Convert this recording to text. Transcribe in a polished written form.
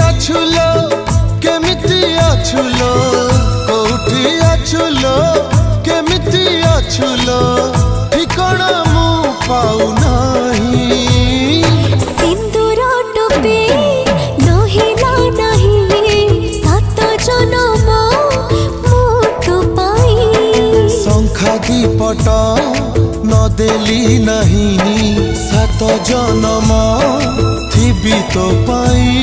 अछुलो केमिति अछुलो कोठी अछुलो केमिति अछुलो ठिकाना मु पाऊ नहीं सिंदूर टोपे नहिला नहीं सात जन्म मु तो पाई शंखा दीपट न देली नहीं सात जन्म थिबी तो पाई